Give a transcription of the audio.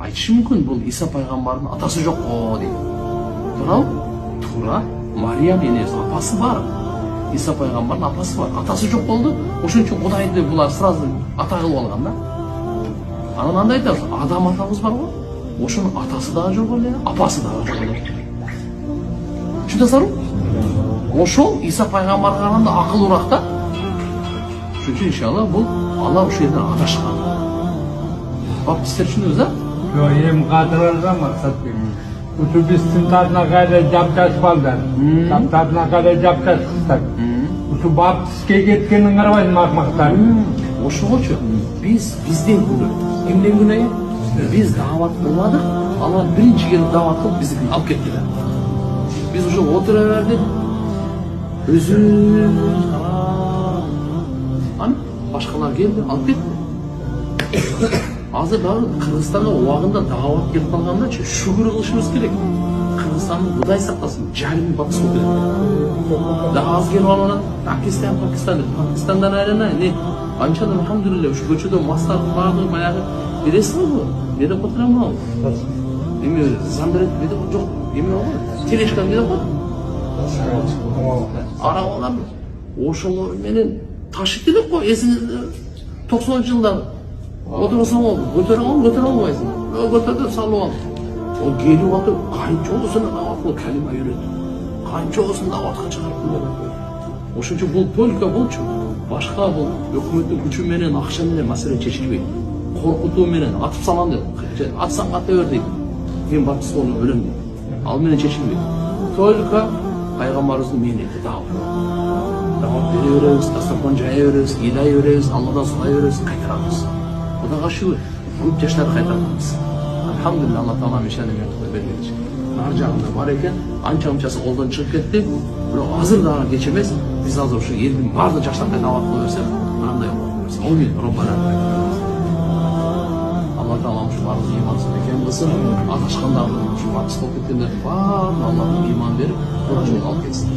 айтышы мүмкүн бул Иса пайгамбардын атасы жок го дейт. Туурабы? Туура. Мария энебиз апасы бар. Иса пайгамбардын апасы бар. Атасы жок болду. Ошон үчүн Кудайды булар сразу ата кылып алган да. Анан андай айтабыз, Адам атабыз бар го. Ошонун атасы дагы жок эле, апасы дагы жок эле. Түшүнөсүңөрбү? Ошол Иса пайгамбарга караганда акылдуураак да. Ошон үчүн иншалла бул Алла ушул жерден адашкан. Баптисттер түшүндүңүз да? Yo, em kadrolardan maksat benim. Otobüsün tadına kadar capcaş baldan. Tadına kadar capcaş kıstak. Utu baptistke ketkenin karabayın makmaktar. Ошогочу бизден күнөө. Кимден күнөө? Биз дават кылмадык. Алар биринчи келип дават кылып биздикин алып кетти. Биз уже отура бердик. Өзү аны башкалар келди, алып кетти. Азыр дагы Кыргызстанга убагында дават келип калгандачы шүгүр кылышыбыз керек. Кыргызстанды Кудай сактасын, жарым батыс болуп кетет. Дагы аз келип алып атат, Пакистандан айрана, не анчадан алхамдулилля ушу көчөдө мастардын баардыгы баягы бересизби? Эмне деп отурам ал? Эми замберет деп жок, эме бар. Телешкан деп коет. Арабалар ошолор менен ташып элек го, эсиңизде 90-жылдары отырсаң ол, көтөрө албайсың. Көтөрдү салып ал. Ол келип атып, канчосун даватка калима үйрөтүп, канчосын даватка чыгарып койду. Ошон үчүн бул только болчу. Башка бул өкмөттүн күчү менен, акча менен маселе чечилбейт. Коркутуу менен атып салам деп, атсаң ата бер дейт. Мен баптист болуп өлөм дейт. Ал менен чечилбейт. Только пайгамбарыбыздын мээнети дават. Дават бере беребиз, дастархан жая беребиз, ыйлай беребиз, Алладан сурай беребиз, кайтарабыз. Кудайга шүгүр, көп жаштар кайтарабыз. Алхамдулилла, Алла Таала мешани бергенчи. Нар жагында бар экен, анча-мунчасы колдон чыгып кетти. Бирок азыр дагы кеч эмес, биз азыр ушу элдин баардык жаштарына дават кыла берсек, мындай болот. Амин, Роббана. Алла Таала ушу баардык имансыз экен кылсын, адашкандарды ушу батыс болуп кеткендердин баардыгына Алла иман берип, туура жолго алып кетсин.